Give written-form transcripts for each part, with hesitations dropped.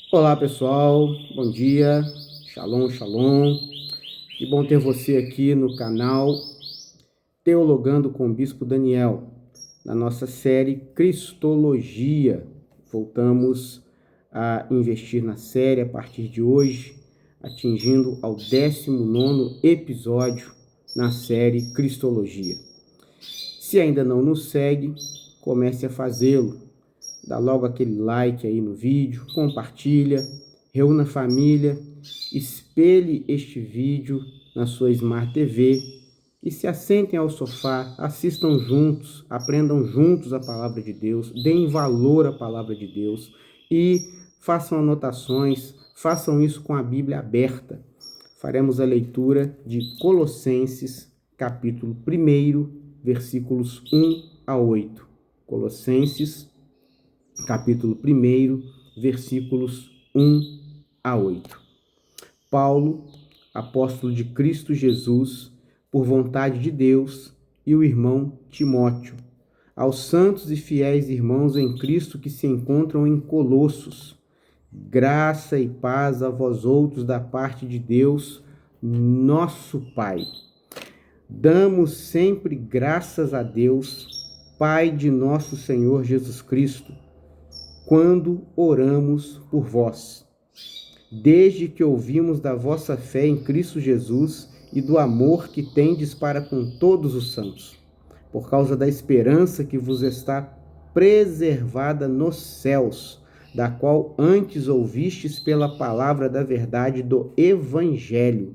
Olá pessoal, bom dia, shalom, shalom. Que bom ter você aqui no canal Teologando com o Bispo Daniel, na nossa série Cristologia. Voltamos a investir na série a partir de hoje, atingindo ao 19º episódio na série Cristologia. Se ainda não nos segue, comece a fazê-lo. Dá logo aquele like aí no vídeo, compartilha, reúna a família, espelhe este vídeo na sua Smart TV e se assentem ao sofá, assistam juntos, aprendam juntos a palavra de Deus, deem valor à palavra de Deus e façam anotações, façam isso com a Bíblia aberta. Faremos a leitura de Colossenses, capítulo 1, versículos 1 a 8. Colossenses, capítulo 1, versículos 1 a 8. Paulo, apóstolo de Cristo Jesus, por vontade de Deus, e o irmão Timóteo, aos santos e fiéis irmãos em Cristo que se encontram em Colossos, graça e paz a vós outros da parte de Deus, nosso Pai. Damos sempre graças a Deus, Pai de nosso Senhor Jesus Cristo, quando oramos por vós, desde que ouvimos da vossa fé em Cristo Jesus e do amor que tendes para com todos os santos, por causa da esperança que vos está preservada nos céus, da qual antes ouvistes pela palavra da verdade do Evangelho,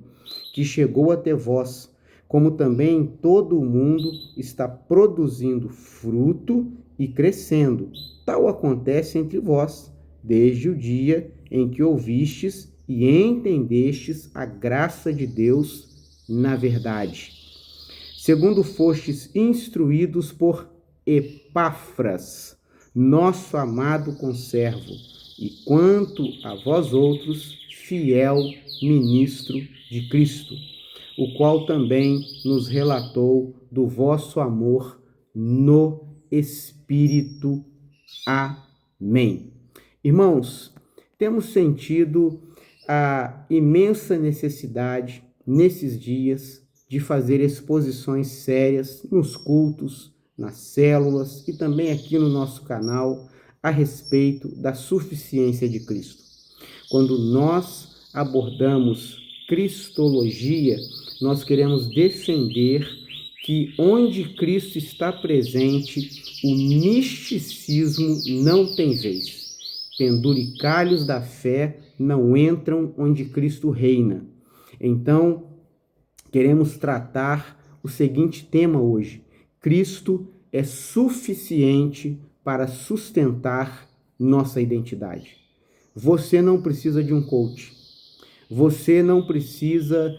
que chegou até vós, como também todo o mundo está produzindo fruto e crescendo. Tal acontece entre vós, desde o dia em que ouvistes e entendestes a graça de Deus na verdade. Segundo fostes instruídos por Epáfras, nosso amado conservo, e quanto a vós outros, fiel ministro de Cristo, o qual também nos relatou do vosso amor no Espírito. Amém. Irmãos, temos sentido a imensa necessidade nesses dias de fazer exposições sérias nos cultos, nas células e também aqui no nosso canal a respeito da suficiência de Cristo. Quando nós abordamos cristologia, nós queremos defender que onde Cristo está presente, o misticismo não tem vez. Penduricalhos da fé não entram onde Cristo reina. Então, queremos tratar o seguinte tema hoje: Cristo é suficiente para sustentar nossa identidade. Você não precisa de um coach. Você não precisa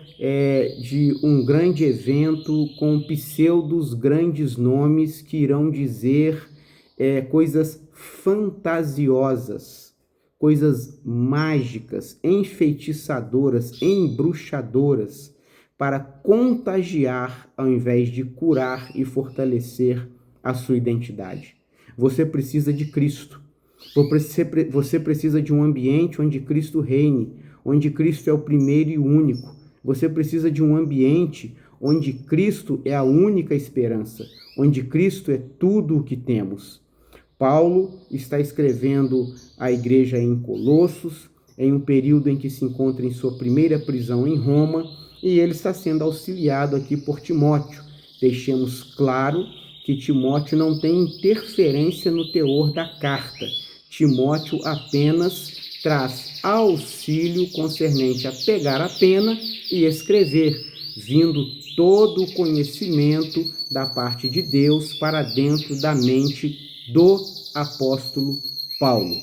de um grande evento com pseudos grandes nomes que irão dizer coisas fantasiosas, coisas mágicas, enfeitiçadoras, embruxadoras, para contagiar ao invés de curar e fortalecer a sua identidade. Você precisa de Cristo. Você precisa de um ambiente onde Cristo reine, onde Cristo é o primeiro e o único. Você precisa de um ambiente onde Cristo é a única esperança, onde Cristo é tudo o que temos. Paulo está escrevendo à igreja em Colossos, em um período em que se encontra em sua primeira prisão em Roma, e ele está sendo auxiliado aqui por Timóteo. Deixemos claro que Timóteo não tem interferência no teor da carta. Timóteo apenas traz auxílio concernente a pegar a pena e escrever, vindo todo o conhecimento da parte de Deus para dentro da mente do apóstolo Paulo.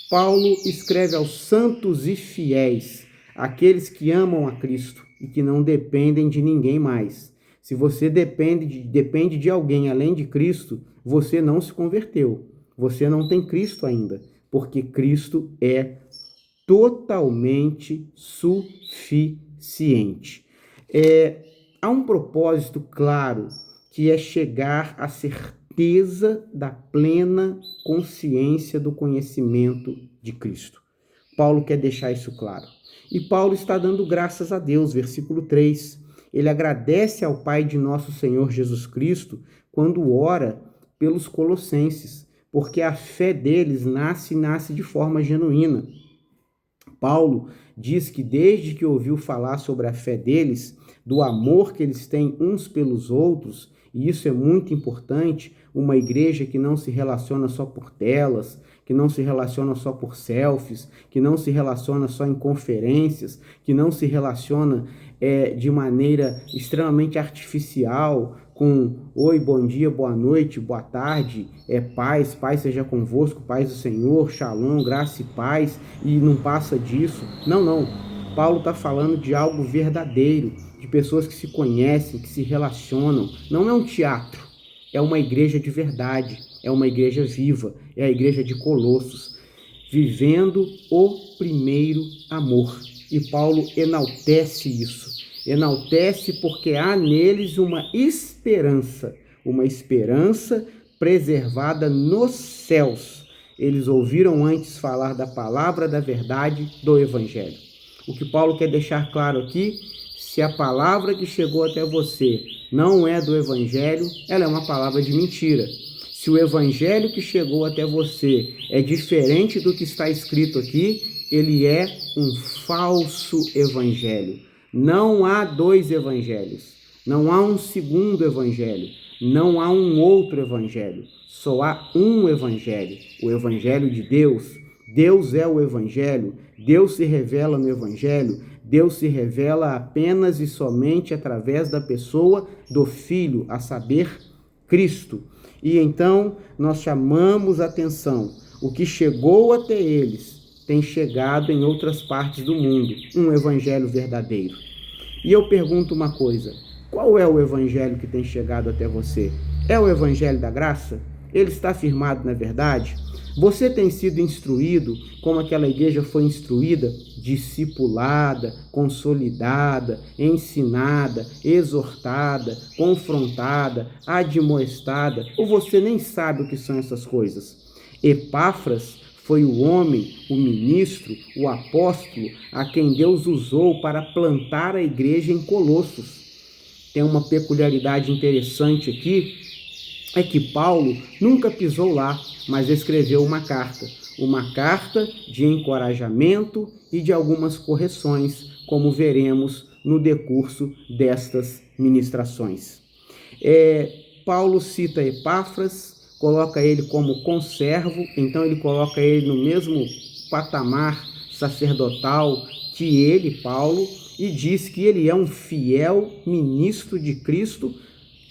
Paulo escreve aos santos e fiéis, aqueles que amam a Cristo e que não dependem de ninguém mais. Se você depende de alguém além de Cristo, você não se converteu. Você não tem Cristo ainda, porque Cristo é totalmente suficiente. Há um propósito claro, que é chegar à certeza da plena consciência do conhecimento de Cristo. Paulo quer deixar isso claro. E Paulo está dando graças a Deus, versículo 3. Ele agradece ao Pai de nosso Senhor Jesus Cristo quando ora pelos colossenses, porque a fé deles nasce de forma genuína. Paulo diz que desde que ouviu falar sobre a fé deles, do amor que eles têm uns pelos outros, e isso é muito importante, uma igreja que não se relaciona só por telas, que não se relaciona só por selfies, que não se relaciona só em conferências, que não se relaciona de maneira extremamente artificial, com oi, bom dia, boa noite, boa tarde, paz seja convosco, paz do Senhor, shalom, graça e paz, e não passa disso. Não. Paulo está falando de algo verdadeiro, de pessoas que se conhecem, que se relacionam. Não é um teatro, é uma igreja de verdade, é uma igreja viva, é a igreja de Colossos, vivendo o primeiro amor. E Paulo enaltece isso. Enaltece porque há neles uma esperança preservada nos céus. Eles ouviram antes falar da palavra da verdade do Evangelho. O que Paulo quer deixar claro aqui, se a palavra que chegou até você não é do Evangelho, ela é uma palavra de mentira. Se o Evangelho que chegou até você é diferente do que está escrito aqui, ele é um falso evangelho. Não há dois evangelhos, não há um segundo evangelho, não há um outro evangelho, só há um evangelho, o evangelho de Deus. Deus é o evangelho, Deus se revela no evangelho, Deus se revela apenas e somente através da pessoa do Filho, a saber, Cristo. E então nós chamamos a atenção, o que chegou até eles tem chegado em outras partes do mundo, um evangelho verdadeiro. E eu pergunto uma coisa, qual é o evangelho que tem chegado até você? É o evangelho da graça? Ele está firmado na verdade? Você tem sido instruído como aquela igreja foi instruída, discipulada, consolidada, ensinada, exortada, confrontada, admoestada, ou você nem sabe o que são essas coisas? Epáfras foi o homem, o ministro, o apóstolo, a quem Deus usou para plantar a igreja em Colossos. Tem uma peculiaridade interessante aqui, é que Paulo nunca pisou lá, mas escreveu uma carta de encorajamento e de algumas correções, como veremos no decurso destas ministrações. Paulo cita Epáfras, coloca ele como conservo, então ele coloca ele no mesmo patamar sacerdotal que ele, Paulo, e diz que ele é um fiel ministro de Cristo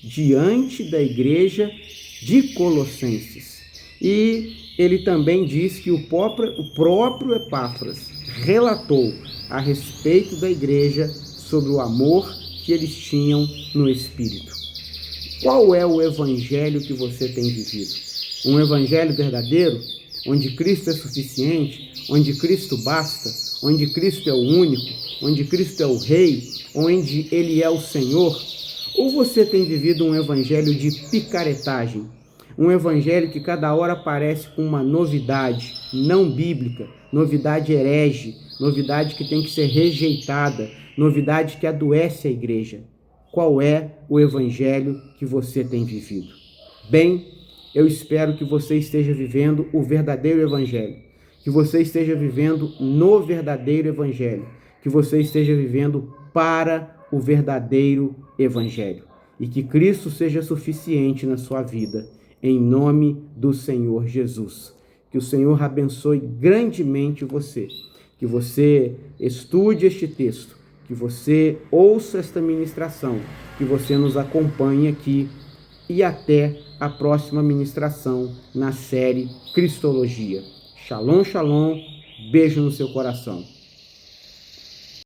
diante da igreja de Colossenses. E ele também diz que o próprio Epáfras relatou a respeito da igreja sobre o amor que eles tinham no Espírito. Qual é o evangelho que você tem vivido? Um evangelho verdadeiro, onde Cristo é suficiente, onde Cristo basta, onde Cristo é o único, onde Cristo é o Rei, onde Ele é o Senhor? Ou você tem vivido um evangelho de picaretagem? Um evangelho que cada hora aparece com uma novidade não bíblica, novidade herege, novidade que tem que ser rejeitada, novidade que adoece a igreja. Qual é o evangelho que você tem vivido? Bem, eu espero que você esteja vivendo o verdadeiro evangelho, que você esteja vivendo no verdadeiro evangelho, que você esteja vivendo para o verdadeiro evangelho e que Cristo seja suficiente na sua vida, em nome do Senhor Jesus. Que o Senhor abençoe grandemente você, que você estude este texto, que você ouça esta ministração, que você nos acompanhe aqui e até a próxima ministração na série Cristologia. Shalom, shalom, beijo no seu coração.